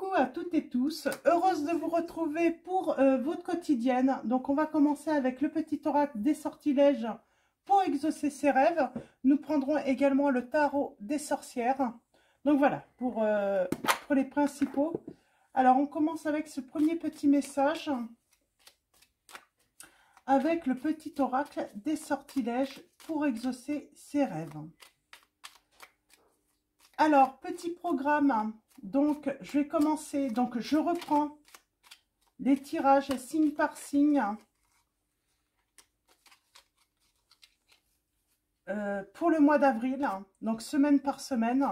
Coucou à toutes et tous, heureuse de vous retrouver pour votre quotidienne. Donc on va commencer avec le petit oracle des sortilèges pour exaucer ses rêves. Nous prendrons également le tarot des sorcières. Donc voilà, pour les principaux. Alors on commence avec ce premier petit message, avec le petit oracle des sortilèges pour exaucer ses rêves. Alors, petit programme. Donc, je vais commencer. Donc, je reprends les tirages signe par signe pour le mois d'avril. Donc, semaine par semaine.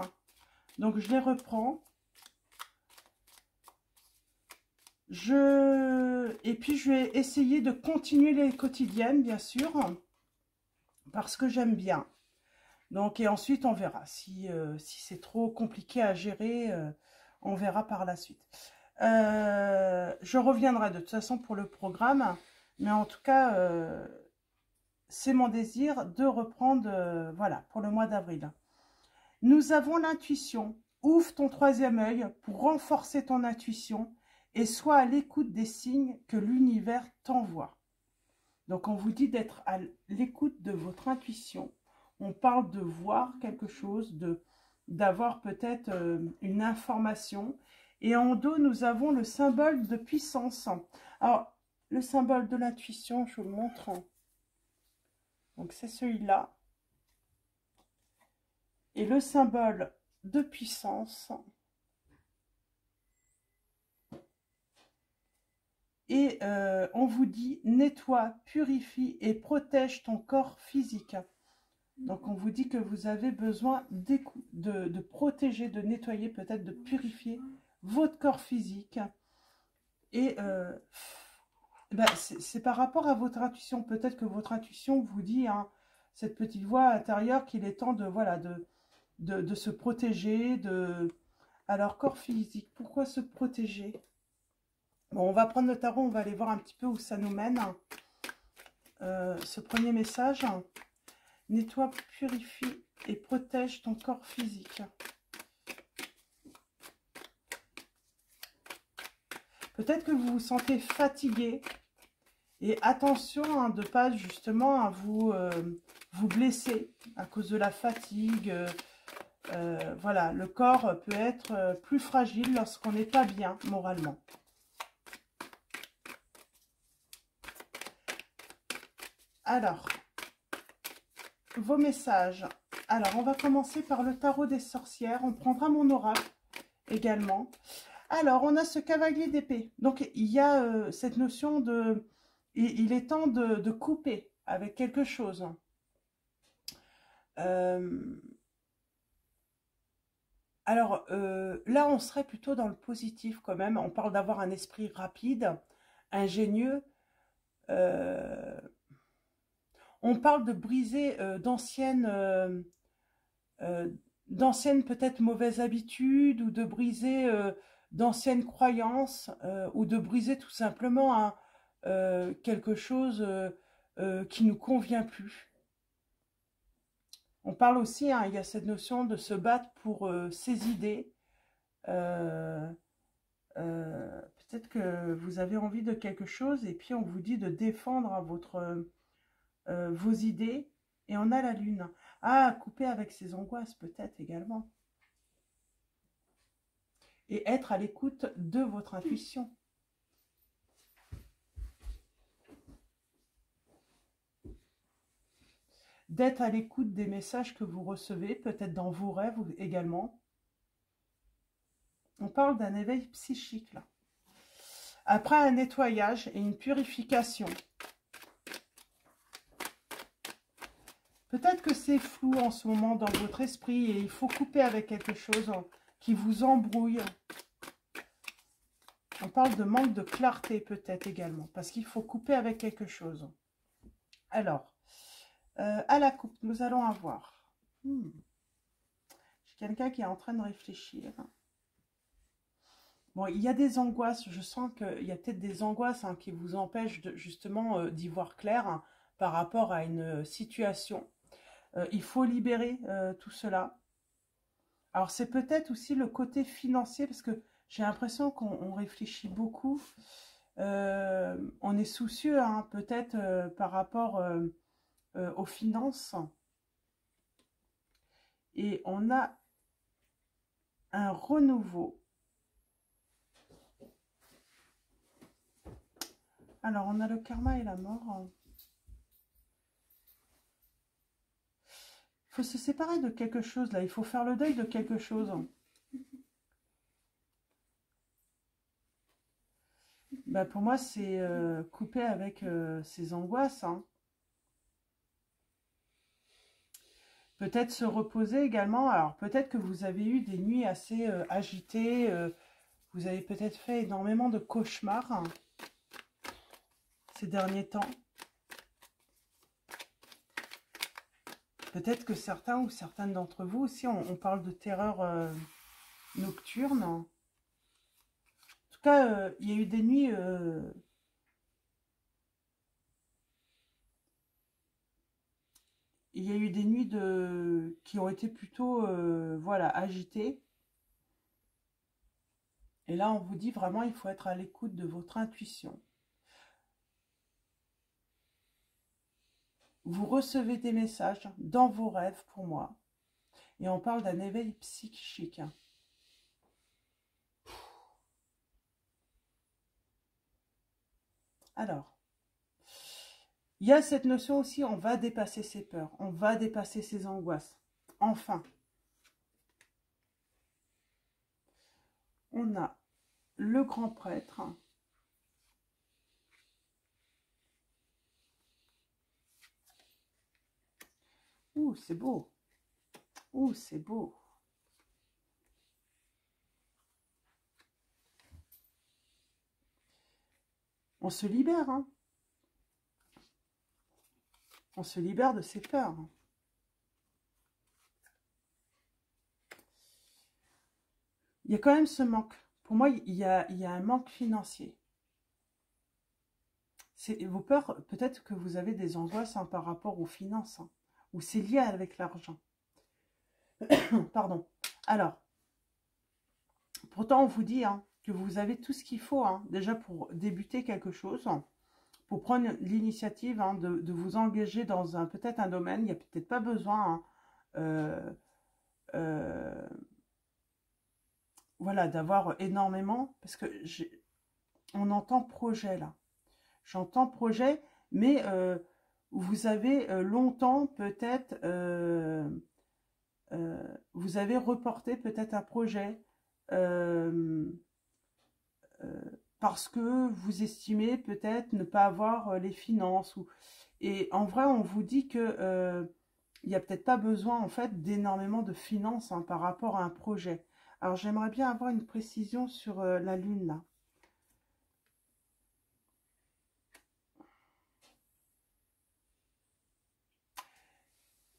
Donc, je les reprends. Et puis, je vais essayer de continuer les quotidiennes, bien sûr, parce que j'aime bien. Donc, et ensuite, on verra. Si c'est trop compliqué à gérer, on verra par la suite. Je reviendrai de toute façon pour le programme. Mais en tout cas, c'est mon désir de reprendre, voilà, pour le mois d'avril. Nous avons l'intuition. Ouvre ton troisième œil pour renforcer ton intuition et sois à l'écoute des signes que l'univers t'envoie. Donc, on vous dit d'être à l'écoute de votre intuition. On parle de voir quelque chose, d'avoir peut-être une information. Et en dos, nous avons le symbole de puissance. Alors, le symbole de l'intuition, je vous le montre. Donc, c'est celui-là. Et le symbole de puissance. Et on vous dit, nettoie, purifie et protège ton corps physique. Donc, on vous dit que vous avez besoin de protéger, de nettoyer, peut-être de purifier votre corps physique. Et c'est par rapport à votre intuition. Peut-être que votre intuition vous dit, hein, cette petite voix intérieure, qu'il est temps de, voilà, de se protéger. Alors, corps physique, pourquoi se protéger? Bon, on va prendre le tarot, on va aller voir un petit peu où ça nous mène. Ce premier message. Nettoie, purifie et protège ton corps physique. Peut-être que vous vous sentez fatigué. Et attention hein, de ne pas justement à vous blesser à cause de la fatigue. Voilà, le corps peut être plus fragile lorsqu'on n'est pas bien moralement. Alors, vos messages. Alors, on va commencer par le tarot des sorcières. On prendra mon oracle également. Alors, on a ce cavalier d'épée. Donc, il y a cette notion de... Il est temps de couper avec quelque chose. Alors, là, on serait plutôt dans le positif quand même. On parle d'avoir un esprit rapide, ingénieux. On parle de briser d'anciennes peut-être mauvaises habitudes ou de briser d'anciennes croyances ou de briser tout simplement quelque chose qui ne nous convient plus. On parle aussi, hein, il y a cette notion de se battre pour ses idées. Peut-être que vous avez envie de quelque chose et puis on vous dit de défendre à vos idées. Et on a la lune. Ah, couper avec ses angoisses peut-être également. Et être à l'écoute de votre intuition. D'être à l'écoute des messages que vous recevez, peut-être dans vos rêves également. On parle d'un éveil psychique là. Après un nettoyage et une purification. Peut-être que c'est flou en ce moment dans votre esprit et il faut couper avec quelque chose qui vous embrouille. On parle de manque de clarté peut-être également, parce qu'il faut couper avec quelque chose. Alors, à la coupe, nous allons avoir... J'ai quelqu'un qui est en train de réfléchir. Bon, il y a des angoisses, je sens qu'il y a peut-être des angoisses hein, qui vous empêchent justement d'y voir clair hein, par rapport à une situation. Il faut libérer tout cela. Alors, c'est peut-être aussi le côté financier, parce que J'ai l'impression qu'on réfléchit beaucoup. On est soucieux, hein, peut-être par rapport aux finances. Et on a un renouveau. Alors, on a le karma et la mort. Il faut se séparer de quelque chose, là. Il faut faire le deuil de quelque chose. Bah, pour moi, c'est couper avec ses angoisses. Hein. Peut-être se reposer également. Alors, peut-être que vous avez eu des nuits assez agitées. Vous avez peut-être fait énormément de cauchemars hein, ces derniers temps. Peut-être que certains ou certaines d'entre vous aussi, on parle de terreur nocturne. En tout cas, il y a eu des nuits... il y a eu des nuits qui ont été plutôt voilà, agitées. Et là, on vous dit vraiment, il faut être à l'écoute de votre intuition. Vous recevez des messages dans vos rêves pour moi. Et on parle d'un éveil psychique. Alors, il y a cette notion aussi, on va dépasser ses peurs, on va dépasser ses angoisses. Enfin, on a le grand prêtre. Ouh, c'est beau. Ouh, c'est beau. On se libère, hein. On se libère de ses peurs. Il y a quand même ce manque. Pour moi, il y a un manque financier. Vos peurs, peut-être que vous avez des angoisses hein, par rapport aux finances. Hein, ou c'est lié avec l'argent. Pardon. Alors, pourtant, on vous dit hein, que vous avez tout ce qu'il faut hein, déjà pour débuter quelque chose. Pour prendre l'initiative hein, de vous engager dans peut-être un domaine. Il n'y a peut-être pas besoin... Hein, voilà, d'avoir énormément, parce que on entend projet là. J'entends projet, mais vous avez longtemps peut-être, vous avez reporté peut-être un projet parce que vous estimez peut-être ne pas avoir les finances. Et en vrai, on vous dit que il n'y a peut-être pas besoin en fait d'énormément de finances hein, par rapport à un projet. Alors j'aimerais bien avoir une précision sur la lune là.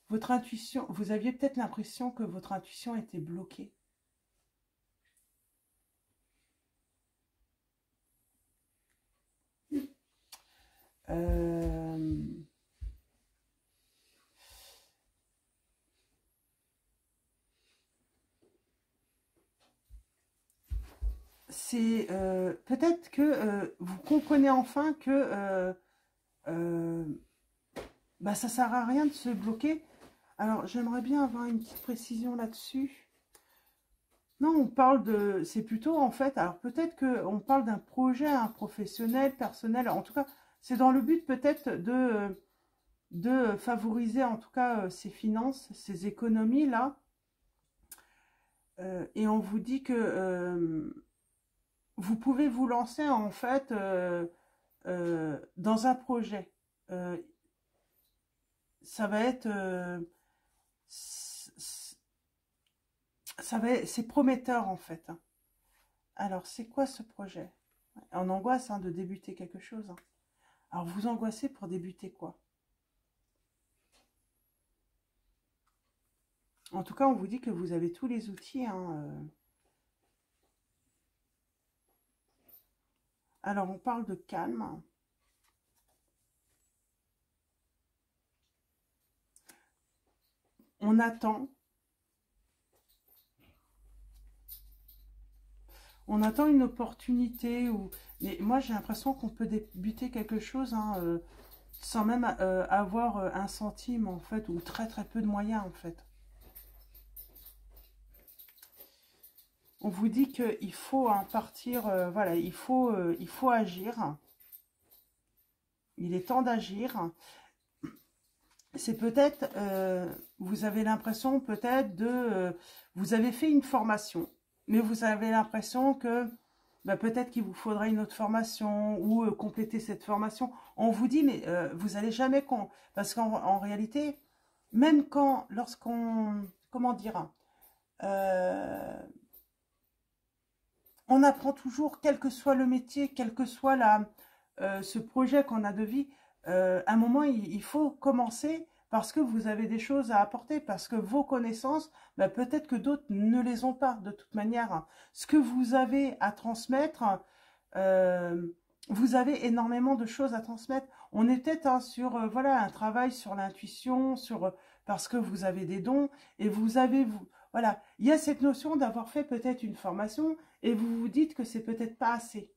Votre intuition, vous aviez peut-être l'impression que votre intuition était bloquée. C'est peut-être que vous comprenez enfin que bah, ça ne sert à rien de se bloquer. Alors, j'aimerais bien avoir une petite précision là-dessus. Non, on parle de... C'est plutôt, en fait... Alors, peut-être qu'on parle d'un projet un professionnel, personnel. En tout cas, c'est dans le but, peut-être, de favoriser, en tout cas, ses finances, ses économies-là. Et on vous dit que vous pouvez vous lancer, en fait, dans un projet. Ça va être... c'est prometteur en fait. Alors, c'est quoi ce projet? En angoisse hein, de débuter quelque chose. Hein. Alors, vous angoissez pour débuter quoi? En tout cas, on vous dit que vous avez tous les outils. Hein, Alors, on parle de calme. On attend. On attend une opportunité. Mais moi, j'ai l'impression qu'on peut débuter quelque chose hein, sans même avoir un centime, en fait, ou très très peu de moyens, en fait. On vous dit qu'il faut hein, partir, voilà, il faut agir. Il est temps d'agir. C'est peut-être, vous avez l'impression peut-être vous avez fait une formation, mais vous avez l'impression que bah, peut-être qu'il vous faudra une autre formation ou compléter cette formation. On vous dit, mais vous n'allez jamais... Parce qu'en réalité, même lorsqu'on... Comment dire on apprend toujours, quel que soit le métier, quel que soit ce projet qu'on a de vie, à un moment, il faut commencer parce que vous avez des choses à apporter, parce que vos connaissances, bah, peut-être que d'autres ne les ont pas de toute manière. Ce que vous avez à transmettre, vous avez énormément de choses à transmettre. On est peut-être hein, sur voilà, un travail sur l'intuition, parce que vous avez des dons et voilà, il y a cette notion d'avoir fait peut-être une formation et vous vous dites que c'est peut-être pas assez.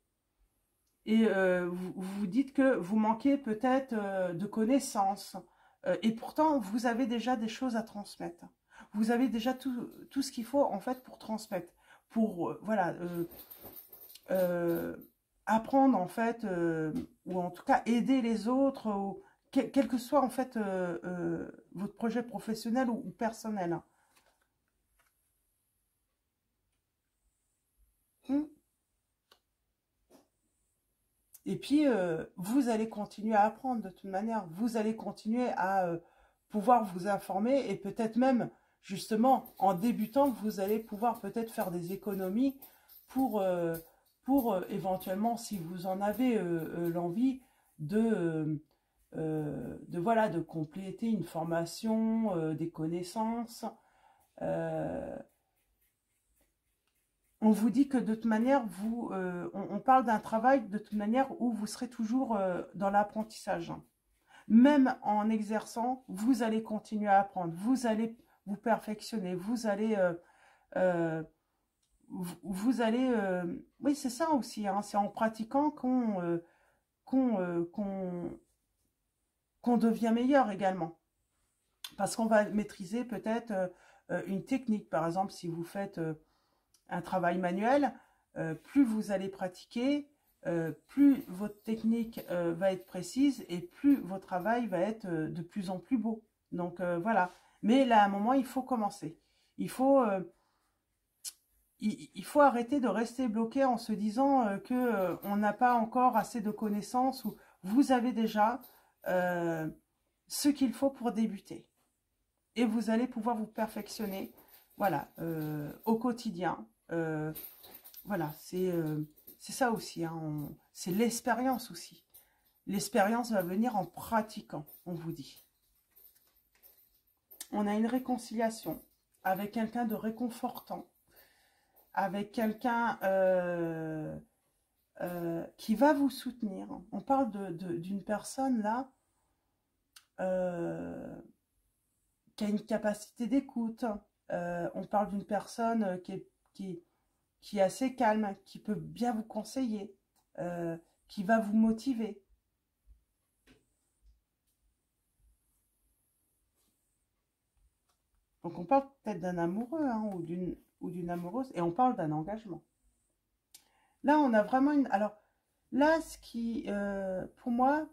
Et vous vous dites que vous manquez peut-être de connaissances. Et pourtant, vous avez déjà des choses à transmettre. Vous avez déjà tout ce qu'il faut en fait pour transmettre. Pour voilà, apprendre en fait, ou en tout cas aider les autres, quel que soit en fait votre projet professionnel ou personnel. Et puis, vous allez continuer à apprendre de toute manière. Vous allez continuer à pouvoir vous informer et peut-être même, justement, en débutant, vous allez pouvoir peut-être faire des économies pour éventuellement, si vous en avez l'envie, voilà, de compléter une formation, des connaissances. On vous dit que de toute manière, on parle d'un travail de toute manière où vous serez toujours dans l'apprentissage. Même en exerçant, vous allez continuer à apprendre, vous allez vous perfectionner, vous allez... oui, c'est ça aussi, hein, c'est en pratiquant qu'on devient meilleur également. Parce qu'on va maîtriser peut-être une technique. Par exemple, si vous faites... un travail manuel, plus vous allez pratiquer, plus votre technique va être précise et plus votre travail va être de plus en plus beau. Donc voilà. Mais là, à un moment, il faut commencer. Il faut arrêter de rester bloqué en se disant que on n'a pas encore assez de connaissances ou vous avez déjà ce qu'il faut pour débuter. Et vous allez pouvoir vous perfectionner, voilà, au quotidien. Voilà, c'est ça aussi, hein, c'est l'expérience aussi. L'expérience va venir en pratiquant, on vous dit. On a une réconciliation avec quelqu'un de réconfortant, avec quelqu'un qui va vous soutenir. On parle d'une personne là qui a une capacité d'écoute. On parle d'une personne qui est assez calme, qui peut bien vous conseiller, qui va vous motiver. Donc on parle peut-être d'un amoureux hein, ou d'une amoureuse, et on parle d'un engagement. Là, on a vraiment une... Alors, là, pour moi,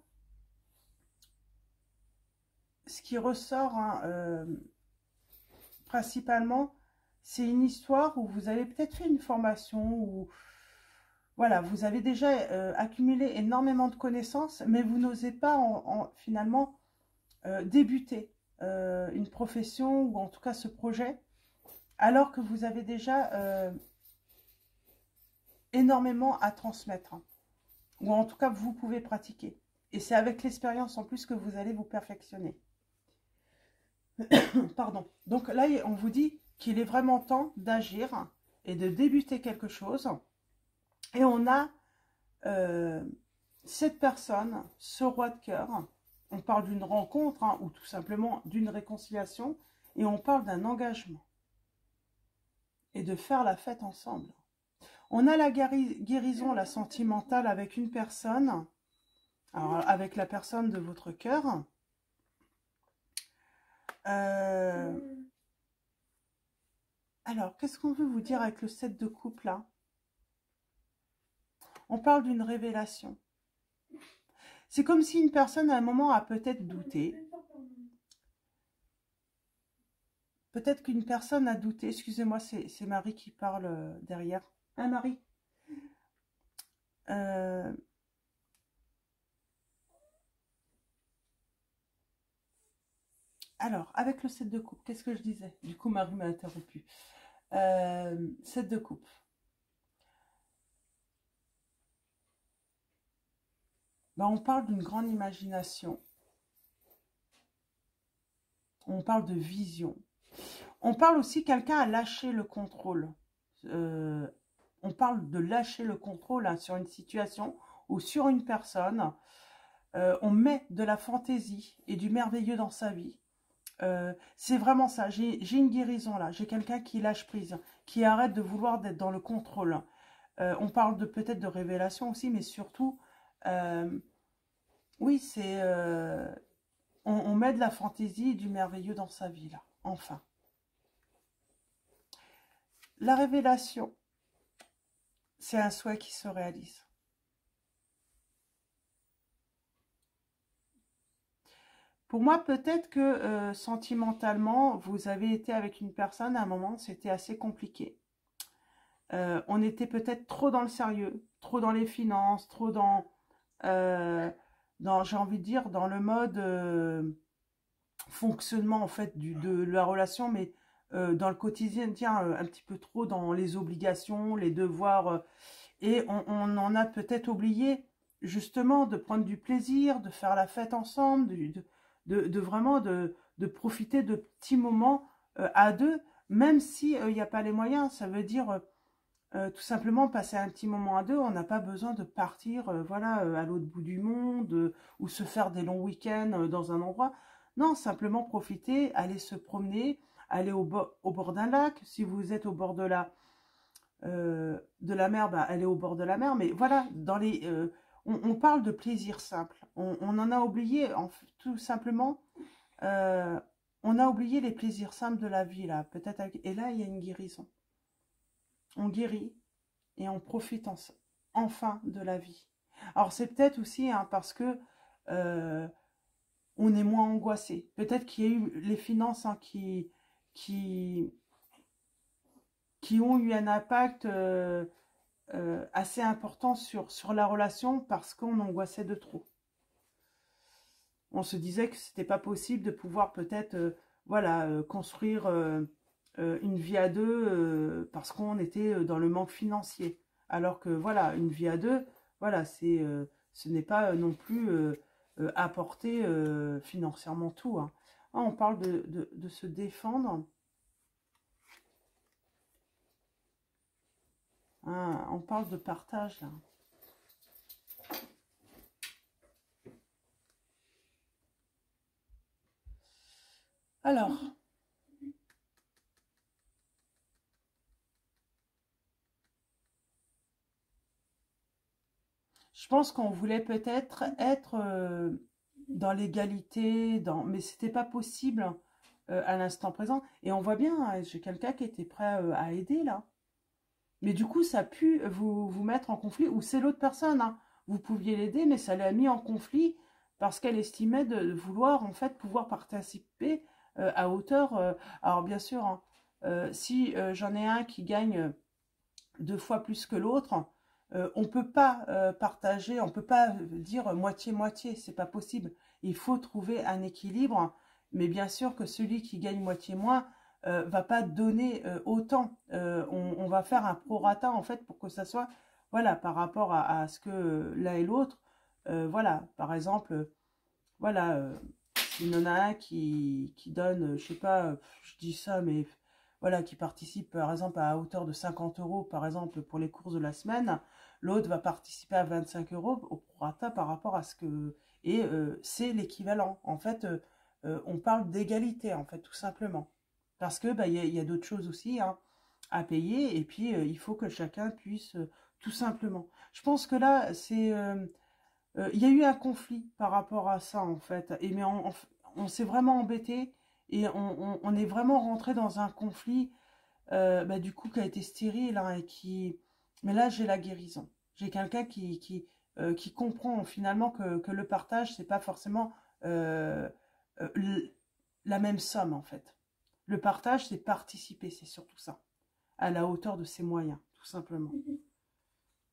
ce qui ressort hein, principalement, c'est une histoire où vous avez peut-être fait une formation, où voilà, vous avez déjà accumulé énormément de connaissances, mais vous n'osez pas finalement débuter une profession ou en tout cas ce projet, alors que vous avez déjà énormément à transmettre, hein, ou en tout cas vous pouvez pratiquer. Et c'est avec l'expérience en plus que vous allez vous perfectionner. Pardon. Donc là, on vous dit qu'il est vraiment temps d'agir et de débuter quelque chose. Et on a cette personne, ce roi de cœur. On parle d'une rencontre hein, ou tout simplement d'une réconciliation. Et on parle d'un engagement. Et de faire la fête ensemble. On a la guérison, la sentimentale avec une personne, alors avec la personne de votre cœur. Alors, qu'est-ce qu'on veut vous dire avec le 7 de coupe là? On parle d'une révélation. C'est comme si une personne à un moment a peut-être douté. Peut-être qu'une personne a douté. Excusez-moi, c'est Marie qui parle derrière. Hein, Marie? Alors, avec le 7 de coupe, qu'est-ce que je disais? Du coup, Marie m'a interrompu. 7 de coupe. Ben, on parle d'une grande imagination. On parle de vision. On parle aussi quelqu'un a lâché le contrôle. On parle de lâcher le contrôle hein, sur une situation ou sur une personne. On met de la fantaisie et du merveilleux dans sa vie. C'est vraiment ça. J'ai une guérison là. J'ai quelqu'un qui lâche prise, qui arrête de vouloir d'être dans le contrôle. On parle de peut-être de révélation aussi, mais surtout, oui, c'est... on met de la fantaisie et du merveilleux dans sa vie là. Enfin. La révélation, c'est un souhait qui se réalise. Pour moi, peut-être que sentimentalement, vous avez été avec une personne à un moment, c'était assez compliqué. On était peut-être trop dans le sérieux, trop dans les finances, trop j'ai envie de dire, dans le mode fonctionnement en fait de la relation, mais dans le quotidien, tiens, un petit peu trop dans les obligations, les devoirs, et on en a peut-être oublié justement de prendre du plaisir, de faire la fête ensemble, vraiment de profiter de petits moments à deux, même si il n'y a pas les moyens. Ça veut dire tout simplement passer un petit moment à deux. On n'a pas besoin de partir voilà, à l'autre bout du monde ou se faire des longs week-ends dans un endroit. Non, simplement profiter, aller se promener, aller au bord d'un lac. Si vous êtes au bord de la mer, bah, allez au bord de la mer. Mais voilà, on parle de plaisir simple. On en a oublié, tout simplement, on a oublié les plaisirs simples de la vie, là. Peut-être et là, il y a une guérison. On guérit et on profite enfin de la vie. Alors, c'est peut-être aussi hein, parce que on est moins angoissé. Peut-être qu'il y a eu les finances hein, qui ont eu un impact assez important sur la relation parce qu'on angoissait de trop. On se disait que c'était pas possible de pouvoir peut-être voilà, construire une vie à deux parce qu'on était dans le manque financier. Alors que voilà, une vie à deux, voilà, ce n'est pas non plus apporter financièrement tout. Hein. Ah, on parle de se défendre. Ah, on parle de partage là. Alors, je pense qu'on voulait peut-être être dans l'égalité, mais c'était pas possible à l'instant présent. Et on voit bien, hein, j'ai quelqu'un qui était prêt à aider là. Mais du coup, ça a pu vous mettre en conflit, ou c'est l'autre personne. Hein. Vous pouviez l'aider, mais ça l'a mis en conflit parce qu'elle estimait de vouloir en fait pouvoir participer à hauteur. Alors bien sûr, hein, si j'en ai un qui gagne 2 fois plus que l'autre, on ne peut pas partager, on ne peut pas dire moitié-moitié, c'est pas possible. Il faut trouver un équilibre, mais bien sûr que celui qui gagne moitié moins va pas donner autant. On va faire un prorata en fait pour que ça soit, voilà, par rapport à ce que l'un et l'autre, voilà, par exemple, voilà, il y en a un qui donne, je sais pas, je dis ça, mais voilà, qui participe par exemple à hauteur de 50 € par exemple pour les courses de la semaine, l'autre va participer à 25 € au prorata par rapport à ce que... Et c'est l'équivalent. En fait, on parle d'égalité, en fait, tout simplement. Parce que bah, y a d'autres choses aussi. Hein. à payer. Et puis, il faut que chacun puisse, tout simplement. Je pense que là, c'est... il y a eu un conflit par rapport à ça, en fait. Et mais on s'est vraiment embêté. Et on est vraiment rentré dans un conflit, bah, du coup, qui a été stérile, hein, et qui... Mais là, j'ai la guérison. J'ai quelqu'un qui comprend finalement que le partage, c'est pas forcément la même somme, en fait. Le partage, c'est participer, c'est surtout ça, à la hauteur de ses moyens, tout simplement.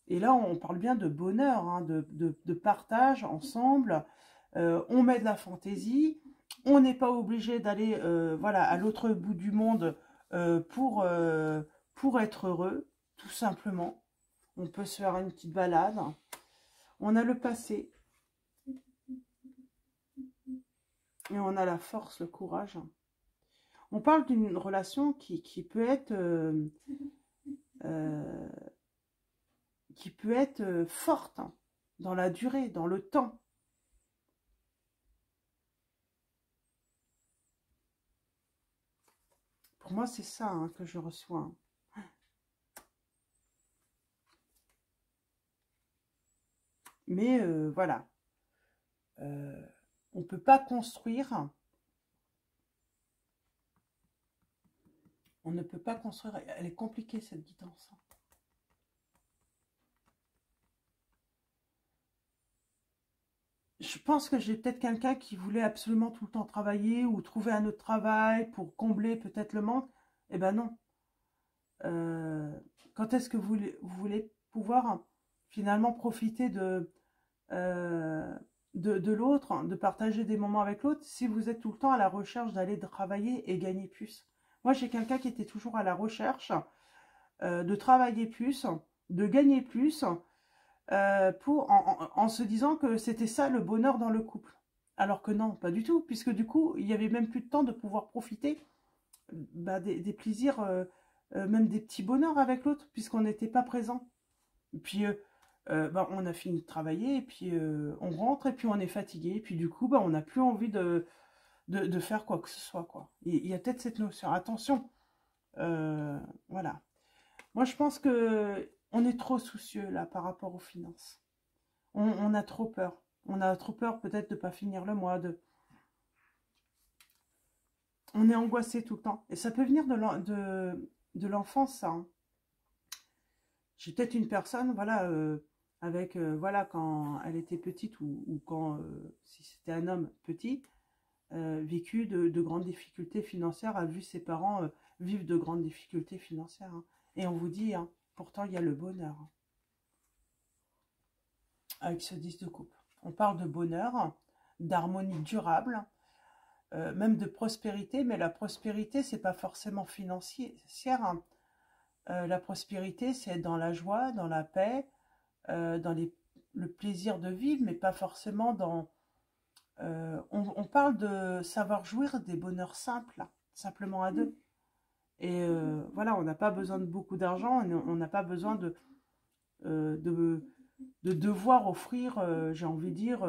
Et là, on parle bien de bonheur, hein, de partage ensemble. On met de la fantaisie. On n'est pas obligé d'aller voilà, à l'autre bout du monde pour être heureux, tout simplement. On peut se faire une petite balade. On a le passé. Et on a la force, le courage. On parle d'une relation qui peut être... forte, hein, dans la durée, dans le temps. Pour moi, c'est ça, hein, que je reçois. Mais voilà. On ne peut pas construire. On ne peut pas construire. Elle est compliquée, cette guidance. Je pense que j'ai peut-être quelqu'un qui voulait absolument tout le temps travailler ou trouver un autre travail pour combler peut-être le manque. Eh ben non. Quand est-ce que vous voulez pouvoir finalement profiter de l'autre, de partager des moments avec l'autre, si vous êtes tout le temps à la recherche d'aller travailler et gagner plus? Moi, j'ai quelqu'un qui était toujours à la recherche de travailler plus, de gagner plus, en se disant que c'était ça le bonheur dans le couple. Alors que non, pas du tout, puisque du coup, il n'y avait même plus de temps de pouvoir profiter bah, des plaisirs, même des petits bonheurs avec l'autre, puisqu'on n'était pas présent. Et puis, bah, on a fini de travailler, et puis on rentre, et puis on est fatigué, et puis du coup, bah, on n'a plus envie de faire quoi que ce soit, quoi. Il y a peut-être cette notion. Attention, voilà. Moi, je pense que on est trop soucieux, là, par rapport aux finances. On a trop peur. On a trop peur, peut-être, de ne pas finir le mois, On est angoissé tout le temps. Et ça peut venir de l'enfance, ça, hein. J'ai peut-être une personne, voilà, avec, voilà, quand elle était petite ou quand, si c'était un homme petit, vécu de grandes difficultés financières, a vu ses parents vivre de grandes difficultés financières, hein. Et on vous dit, hein, pourtant, il y a le bonheur, hein, avec ce 10 de coupe. On parle de bonheur, d'harmonie durable, même de prospérité, mais la prospérité, c'est pas forcément financière, hein. La prospérité, c'est dans la joie, dans la paix, dans le plaisir de vivre, mais pas forcément dans... on parle de savoir jouir des bonheurs simples, là, simplement à deux. Et voilà, on n'a pas besoin de beaucoup d'argent, on n'a pas besoin de devoir offrir, j'ai envie de dire,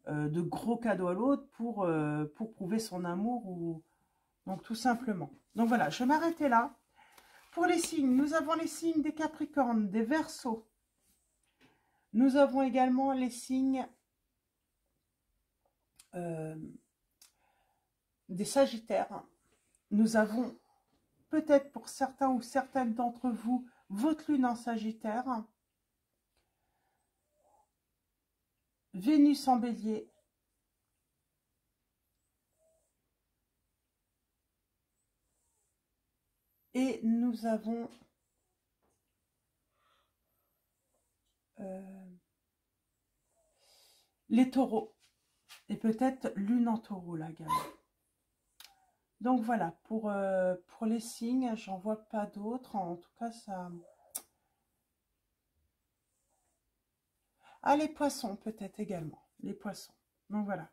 de gros cadeaux à l'autre pour prouver son amour. Donc tout simplement. Donc voilà, je vais m'arrêter là. Pour les signes, nous avons les signes des Capricornes, des Verseaux. Nous avons également les signes des Sagittaires. Nous avons peut-être pour certains ou certaines d'entre vous votre lune en Sagittaire. Vénus en Bélier. Et nous avons les taureaux. Et peut-être lune en taureau, la gamme. Donc voilà, pour les signes, j'en vois pas d'autres. En tout cas, ça... Ah, les poissons, peut-être également. Les poissons. Donc voilà.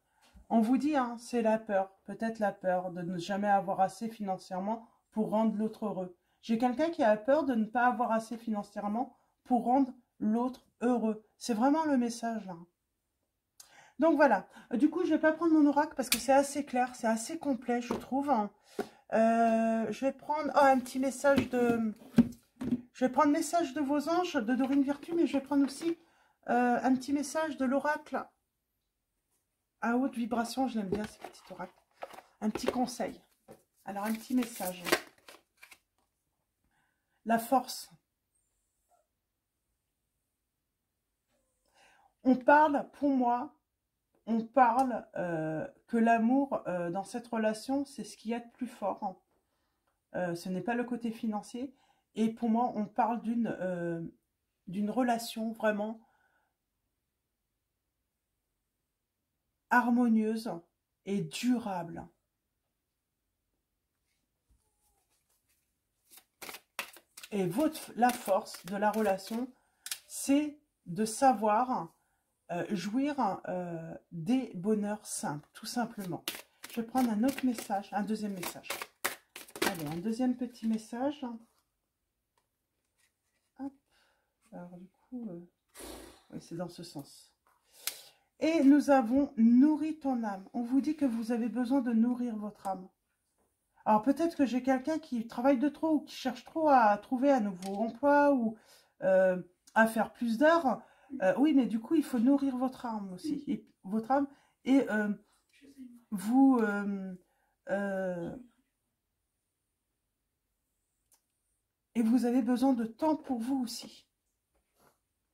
On vous dit, hein, c'est la peur. Peut-être la peur de ne jamais avoir assez financièrement pour rendre l'autre heureux. J'ai quelqu'un qui a peur de ne pas avoir assez financièrement pour rendre l'autre heureux. C'est vraiment le message, là. Donc voilà. Du coup, je ne vais pas prendre mon oracle parce que c'est assez clair, c'est assez complet, je trouve, hein. Je vais prendre un petit message de... Je vais prendre message de vos anges, de Dorine Virtue, mais je vais prendre aussi un petit message de l'oracle à haute vibration. Je l'aime bien, ces petits oracles. Un petit conseil. Alors, un petit message. La force. On parle, pour moi, on parle que l'amour dans cette relation, c'est ce qu'il y a de plus fort. Ce n'est pas le côté financier. Et pour moi, on parle d'une relation vraiment harmonieuse et durable. Et la force de la relation, c'est de savoir jouir des bonheurs simples, tout simplement. Je vais prendre un autre message, un deuxième message. Allez, un deuxième petit message. Hop. Alors du coup, oui, c'est dans ce sens. Et nous avons nourri ton âme. On vous dit que vous avez besoin de nourrir votre âme. Alors peut-être que j'ai quelqu'un qui travaille de trop ou qui cherche trop à trouver un nouveau emploi ou à faire plus d'heures. Oui, mais du coup, il faut nourrir votre âme aussi. Et, votre âme. Et vous... et vous avez besoin de temps pour vous aussi.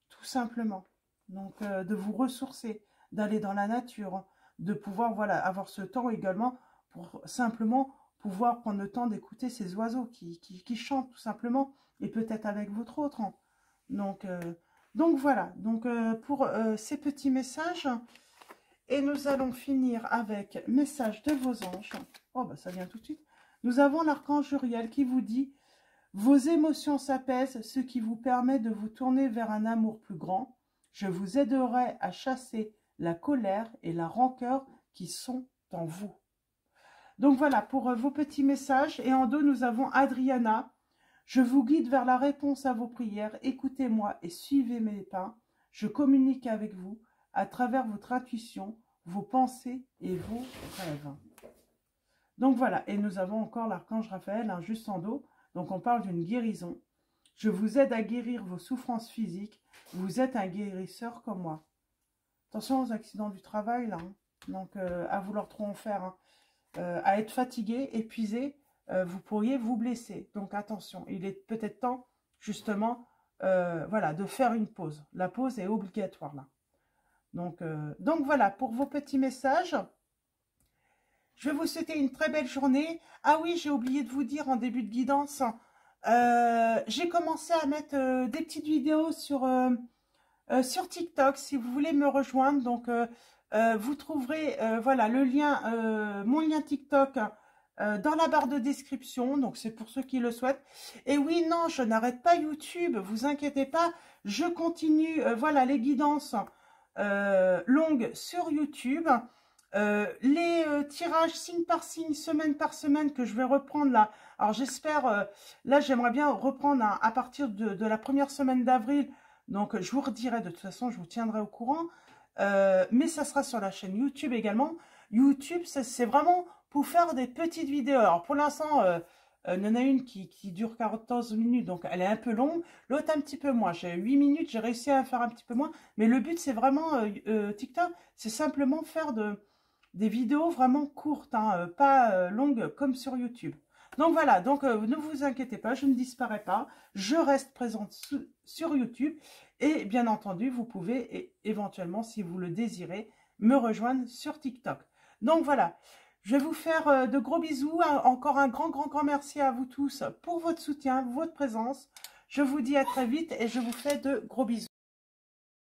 Tout simplement. Donc, de vous ressourcer, d'aller dans la nature, de pouvoir, voilà, avoir ce temps également pour simplement pouvoir prendre le temps d'écouter ces oiseaux qui chantent tout simplement, et peut-être avec votre autre. Donc voilà, donc pour ces petits messages, et nous allons finir avec message de vos anges. Oh, bah ça vient tout de suite. Nous avons l'archange Uriel qui vous dit: vos émotions s'apaisent, ce qui vous permet de vous tourner vers un amour plus grand. Je vous aiderai à chasser la colère et la rancœur qui sont en vous. Donc voilà pour vos petits messages. Et en dos, nous avons Adriana. Je vous guide vers la réponse à vos prières. Écoutez-moi et suivez mes pas. Je communique avec vous à travers votre intuition, vos pensées et vos rêves. Donc voilà. Et nous avons encore l'archange Raphaël, hein, juste en dos. Donc on parle d'une guérison. Je vous aide à guérir vos souffrances physiques. Vous êtes un guérisseur comme moi. Attention aux accidents du travail, là. Hein. Donc à vouloir trop en faire. Hein. À être fatigué, épuisé, vous pourriez vous blesser. Donc attention, il est peut-être temps justement voilà, de faire une pause. La pause est obligatoire là. Donc voilà pour vos petits messages. Je vais vous souhaiter une très belle journée. Ah oui, j'ai oublié de vous dire en début de guidance, j'ai commencé à mettre des petites vidéos sur TikTok si vous voulez me rejoindre. Donc vous trouverez voilà, le lien, mon lien TikTok dans la barre de description. Donc c'est pour ceux qui le souhaitent. Et oui, non, je n'arrête pas YouTube, vous inquiétez pas. Je continue, voilà, les guidances longues sur YouTube. Les tirages signe par signe, semaine par semaine que je vais reprendre là. Alors j'espère, là j'aimerais bien reprendre à partir de la première semaine d'avril. Donc je vous redirai, de toute façon je vous tiendrai au courant. Mais ça sera sur la chaîne YouTube également. YouTube, c'est vraiment pour faire des petites vidéos. Alors pour l'instant, il y en a une qui dure 14 minutes, donc elle est un peu longue. L'autre un petit peu moins. J'ai 8 minutes, j'ai réussi à faire un petit peu moins. Mais le but, c'est vraiment, TikTok, c'est simplement faire des vidéos vraiment courtes, hein, pas longues comme sur YouTube. Donc voilà, donc ne vous inquiétez pas, je ne disparais pas. Je reste présente sur YouTube. Et bien entendu, vous pouvez éventuellement, si vous le désirez, me rejoindre sur TikTok. Donc voilà, je vais vous faire de gros bisous. Encore un grand merci à vous tous pour votre soutien, votre présence. Je vous dis à très vite et je vous fais de gros bisous.